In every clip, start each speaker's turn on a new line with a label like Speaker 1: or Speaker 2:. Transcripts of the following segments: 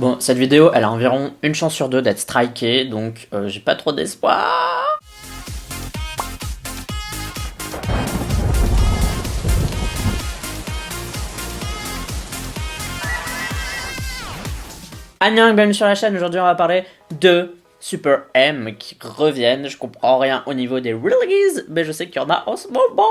Speaker 1: Bon, cette vidéo, elle a environ une chance sur deux d'être strikée, donc j'ai pas trop d'espoir. Annyeong, bienvenue sur la chaîne. Aujourd'hui on va parler de Super M qui reviennent. Je comprends rien au niveau des releases, mais je sais qu'il y en a en ce moment.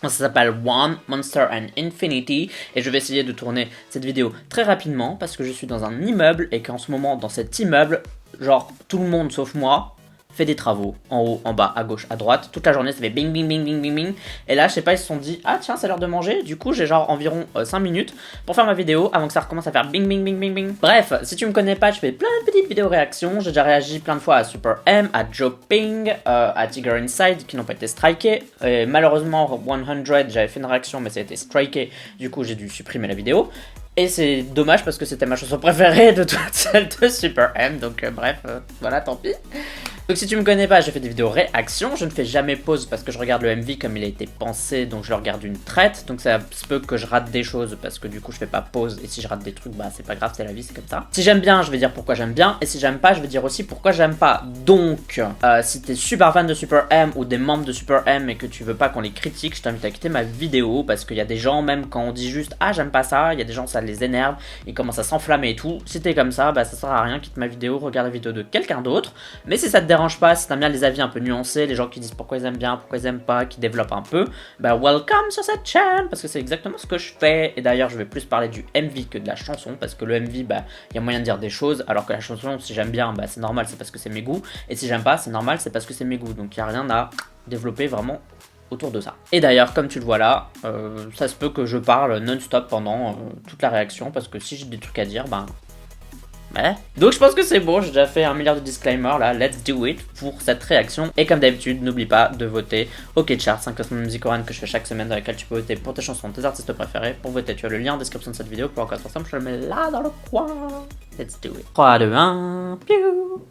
Speaker 1: Ça s'appelle One Monster and Infinity et je vais essayer de tourner cette vidéo très rapidement parce que je suis dans un immeuble et qu'en ce moment dans cet immeuble, genre tout le monde sauf moi fait des travaux, en haut, en bas, à gauche, à droite, toute la journée ça fait bing bing bing bing bing bing, et là je sais pas, ils se sont dit, ah tiens c'est l'heure de manger, du coup j'ai genre environ 5 minutes pour faire ma vidéo avant que ça recommence à faire bing bing bing bing bing. Bref, si tu me connais pas, je fais plein de petites vidéos réactions, j'ai déjà réagi plein de fois à Super M, à Joe Ping, à Tiger Inside qui n'ont pas été strikés, et malheureusement 100 j'avais fait une réaction mais ça a été striké, du coup j'ai dû supprimer la vidéo. Et c'est dommage parce que c'était ma chanson préférée de toutes celles de Super M, donc bref, voilà, tant pis. Donc si tu me connais pas, je fais des vidéos réactions, je ne fais jamais pause parce que je regarde le MV comme il a été pensé, donc je le regarde une traite, donc ça se peut que je rate des choses parce que du coup je fais pas pause, et si je rate des trucs, bah c'est pas grave, c'est la vie, c'est comme ça. Si j'aime bien, je vais dire pourquoi j'aime bien, et si j'aime pas, je vais dire aussi pourquoi j'aime pas. Donc, si t'es super fan de Super M ou des membres de Super M et que tu veux pas qu'on les critique, je t'invite à quitter ma vidéo parce qu'il y a des gens, même quand on dit juste ah j'aime pas ça, il y a des gens ça les énerve, ils commencent à s'enflammer et tout. Si t'es comme ça, bah ça sert à rien, quitte ma vidéo, regarde la vidéo de quelqu'un d'autre. Mais si ça te dérange pas, si t'aimes bien les avis un peu nuancés, les gens qui disent pourquoi ils aiment bien, pourquoi ils aiment pas, qui développent un peu, bah welcome sur cette chaîne, parce que c'est exactement ce que je fais. Et d'ailleurs je vais plus parler du MV que de la chanson, parce que le MV, bah il y a moyen de dire des choses, alors que la chanson, si j'aime bien, bah c'est normal, c'est parce que c'est mes goûts, et si j'aime pas, c'est normal, c'est parce que c'est mes goûts. Donc il y a rien à développer vraiment autour de ça. Et d'ailleurs, comme tu le vois là, ça se peut que je parle non-stop pendant toute la réaction, parce que si j'ai des trucs à dire, ben... Ouais. Donc je pense que c'est bon, j'ai déjà fait 1 milliard de disclaimers là, let's do it pour cette réaction. Et comme d'habitude, n'oublie pas de voter OK Chart, 5 classements de musique coréenne que je fais chaque semaine, dans lesquels tu peux voter pour tes chansons, tes artistes préférés. Pour voter, tu as le lien en description de cette vidéo. Pour encore ensemble, je le mets là dans le coin. Let's do it. 3, 2, 1, piou.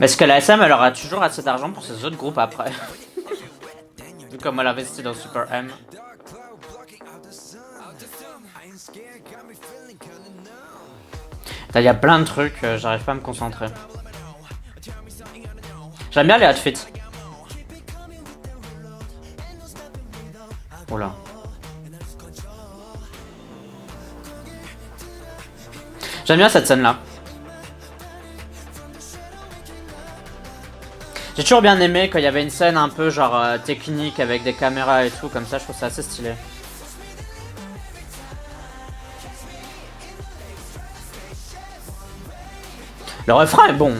Speaker 1: Parce que la SM elle aura toujours assez d'argent pour ses autres groupes après. Vu comme elle investit dans Super M. Il y a plein de trucs, j'arrive pas à me concentrer. J'aime bien les outfits. Oula. J'aime bien cette scène là. J'ai toujours bien aimé quand il y avait une scène un peu genre technique avec des caméras et tout, comme ça je trouve ça assez stylé. Le refrain est bon.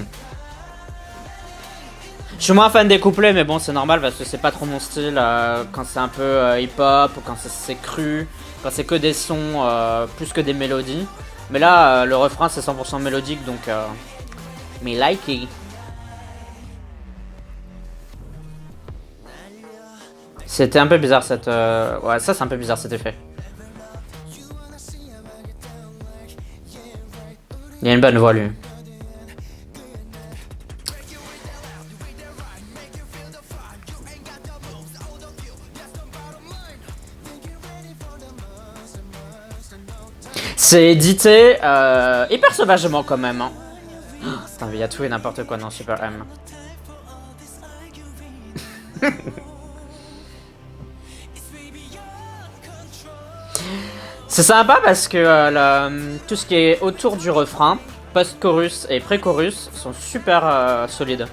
Speaker 1: Je suis moins fan des couplets, mais bon c'est normal parce que c'est pas trop mon style quand c'est un peu hip-hop ou quand c'est cru, quand c'est que des sons plus que des mélodies. Mais là le refrain c'est 100% mélodique donc me like it. C'était un peu bizarre cette... Ouais, ça c'est un peu bizarre cet effet. Il a une bonne voix lui. C'est édité hyper sauvagement quand même. Hein. Oh, putain, il y a tout et n'importe quoi dans Super M. C'est sympa parce que tout ce qui est autour du refrain, post-chorus et pré-chorus, sont super solides.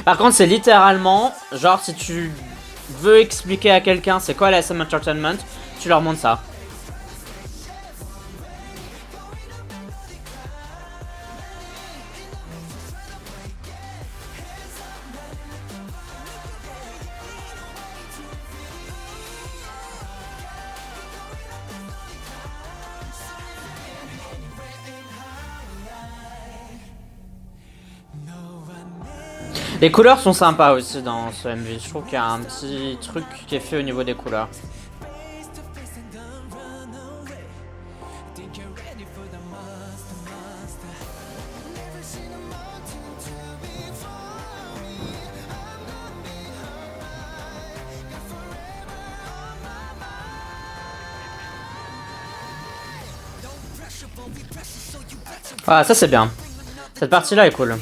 Speaker 1: Par contre, c'est littéralement, genre si tu veux expliquer à quelqu'un c'est quoi la SM Entertainment, tu leur montres ça. Les couleurs sont sympas aussi dans ce MV. Je trouve qu'il y a un petit truc qui est fait au niveau des couleurs. Ah, ça c'est bien. Cette partie-là est cool.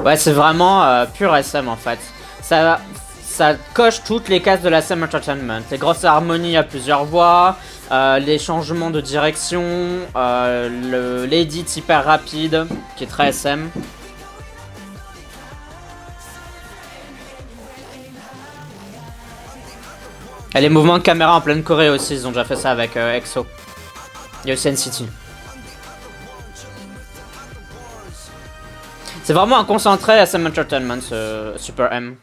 Speaker 1: Ouais, c'est vraiment pur SM en fait. Ça coche toutes les cases de la SM Entertainment. Les grosses harmonies à plusieurs voix, les changements de direction, l'edit hyper rapide, qui est très SM. Et les mouvements de caméra en pleine Corée aussi, ils ont déjà fait ça avec EXO. Il y a aussi NCT. C'est vraiment un concentré SM Entertainment, ce Super M.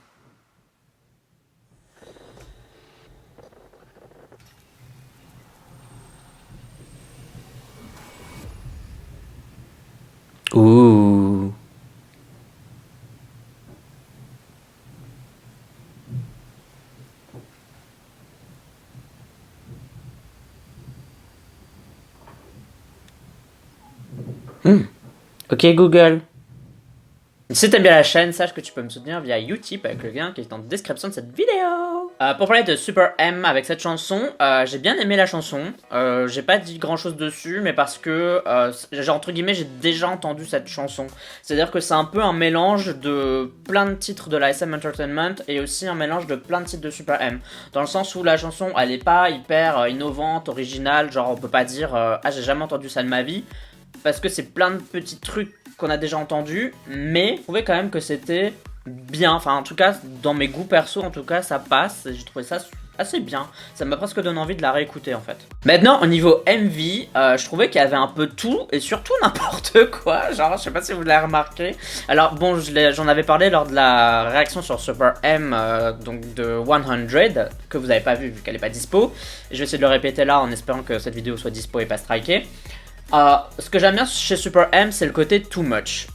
Speaker 1: Ouh. Ok Google. Si t'aimes bien la chaîne, sache que tu peux me soutenir via Utip avec le lien qui est en description de cette vidéo. Pour parler de Super M avec cette chanson, j'ai bien aimé la chanson. J'ai pas dit grand chose dessus, mais parce que, entre guillemets, j'ai déjà entendu cette chanson. C'est-à-dire que c'est un peu un mélange de plein de titres de la SM Entertainment et aussi un mélange de plein de titres de Super M. Dans le sens où la chanson, elle est pas hyper innovante, originale, genre on peut pas dire ah j'ai jamais entendu ça de ma vie. Parce que c'est plein de petits trucs qu'on a déjà entendus, mais je trouvais quand même que c'était bien, enfin en tout cas dans mes goûts perso en tout cas ça passe, j'ai trouvé ça assez bien, ça m'a presque donné envie de la réécouter en fait. Maintenant au niveau MV, je trouvais qu'il y avait un peu tout et surtout n'importe quoi, genre je sais pas si vous l'avez remarqué. Alors bon j'en avais parlé lors de la réaction sur Super M donc de 100 que vous avez pas vu qu'elle est pas dispo, et je vais essayer de le répéter là en espérant que cette vidéo soit dispo et pas strikée. Ce que j'aime bien chez Super M, c'est le côté too much.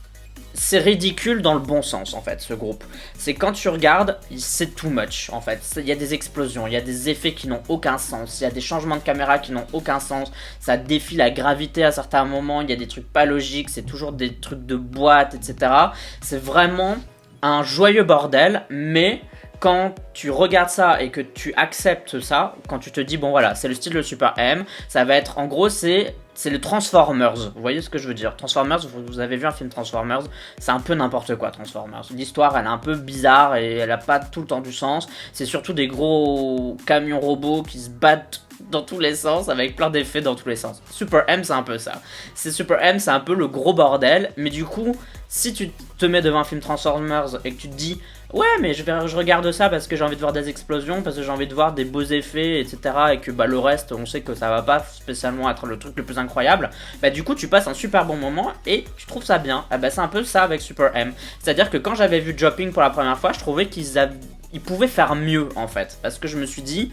Speaker 1: C'est ridicule dans le bon sens en fait, ce groupe. C'est quand tu regardes, c'est too much en fait. Il y a des explosions, il y a des effets qui n'ont aucun sens, il y a des changements de caméra qui n'ont aucun sens, ça défie la gravité à certains moments, il y a des trucs pas logiques, c'est toujours des trucs de boîte, etc. C'est vraiment un joyeux bordel, mais quand tu regardes ça et que tu acceptes ça, quand tu te dis bon voilà, c'est le style de Super M, ça va être en gros c'est le Transformers, vous voyez ce que je veux dire. Transformers, vous avez vu un film Transformers, c'est un peu n'importe quoi Transformers. L'histoire elle est un peu bizarre et elle a pas tout le temps du sens. C'est surtout des gros camions robots qui se battent dans tous les sens avec plein d'effets dans tous les sens. Super M c'est un peu ça. Super M c'est un peu le gros bordel, mais du coup si tu te mets devant un film Transformers et que tu te dis ouais mais je regarde ça parce que j'ai envie de voir des explosions, parce que j'ai envie de voir des beaux effets etc, et que bah le reste on sait que ça va pas spécialement être le truc le plus incroyable, bah du coup tu passes un super bon moment et tu trouves ça bien. Bah c'est un peu ça avec Super M, c'est à dire que quand j'avais vu Dropping pour la première fois, je trouvais qu'ils pouvaient faire mieux en fait, parce que je me suis dit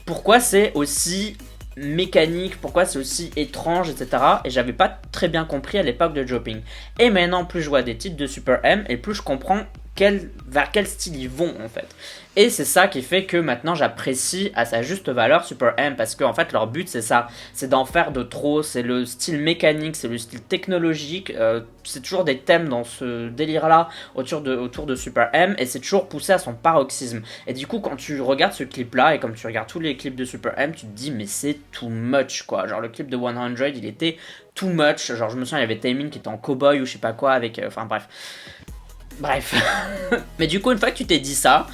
Speaker 1: pourquoi c'est aussi mécanique, pourquoi c'est aussi étrange, etc. Et j'avais pas très bien compris à l'époque de Dropping. Et maintenant, plus je vois des titres de Super M, et plus je comprends vers quel style ils vont en fait. Et c'est ça qui fait que maintenant j'apprécie à sa juste valeur Super M, parce qu'en fait leur but c'est ça, c'est d'en faire de trop, c'est le style mécanique, c'est le style technologique, c'est toujours des thèmes dans ce délire là autour de Super M, et c'est toujours poussé à son paroxysme. Et du coup quand tu regardes ce clip là, et comme tu regardes tous les clips de Super M, tu te dis mais c'est too much quoi, genre le clip de 100 il était too much, genre je me souviens il y avait Taemin qui était en cowboy ou je sais pas quoi avec, enfin bref. Mais du coup une fois que tu t'es dit ça,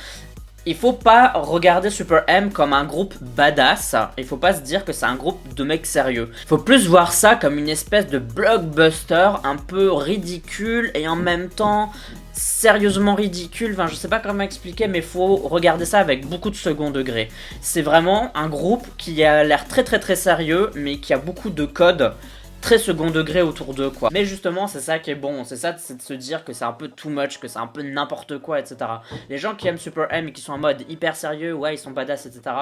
Speaker 1: il faut pas regarder Super M comme un groupe badass, il faut pas se dire que c'est un groupe de mecs sérieux. Il faut plus voir ça comme une espèce de blockbuster un peu ridicule et en même temps sérieusement ridicule, enfin je sais pas comment expliquer, mais faut regarder ça avec beaucoup de second degré. C'est vraiment un groupe qui a l'air très très très sérieux, mais qui a beaucoup de codes très second degré autour d'eux quoi. Mais justement c'est ça qui est bon, c'est de se dire que c'est un peu too much, que c'est un peu n'importe quoi, etc. Les gens qui aiment Super M et qui sont en mode hyper sérieux, ouais ils sont badass, etc.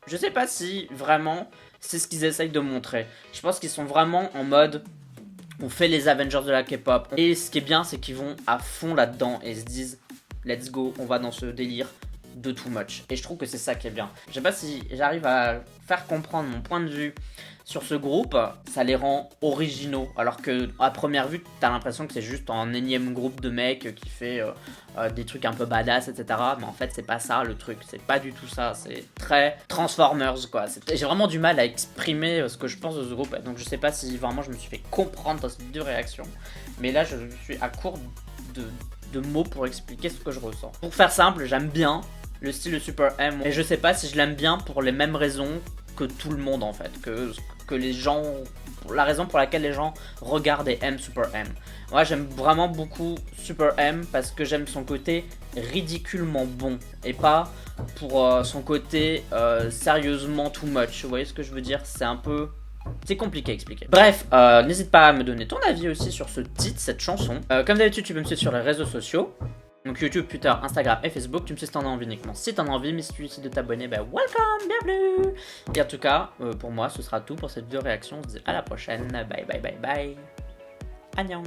Speaker 1: Je sais pas si vraiment c'est ce qu'ils essayent de montrer. Je pense qu'ils sont vraiment en mode on fait les Avengers de la K-pop. Et ce qui est bien c'est qu'ils vont à fond là-dedans et se disent let's go, on va dans ce délire. de too much. Et je trouve que c'est ça qui est bien. Je sais pas si j'arrive à faire comprendre mon point de vue sur ce groupe, ça les rend originaux. Alors que à première vue, t'as l'impression que c'est juste un énième groupe de mecs qui fait des trucs un peu badass, etc. Mais en fait, c'est pas ça le truc. C'est pas du tout ça. C'est très Transformers, quoi. J'ai vraiment du mal à exprimer ce que je pense de ce groupe. Donc je sais pas si vraiment je me suis fait comprendre dans cette vidéo réaction. Mais là, je suis à court de mots pour expliquer ce que je ressens. Pour faire simple, j'aime bien le style de Super M. Et je sais pas si je l'aime bien pour les mêmes raisons que tout le monde en fait, que les gens, la raison pour laquelle les gens regardent et aiment Super M. Moi j'aime vraiment beaucoup Super M parce que j'aime son côté ridiculement bon et pas pour son côté sérieusement too much. Vous voyez ce que je veux dire? C'est compliqué à expliquer. Bref, n'hésite pas à me donner ton avis aussi sur ce titre, cette chanson. Comme d'habitude, tu peux me suivre sur les réseaux sociaux. Donc YouTube, Twitter, Instagram et Facebook. Tu me suis si t'en as envie uniquement. Si t'en as envie, mais si tu décides de t'abonner, bah welcome, bienvenue. Et en tout cas, pour moi, ce sera tout pour cette vidéo réaction. On se dit à la prochaine. Bye bye bye bye. Annyeong.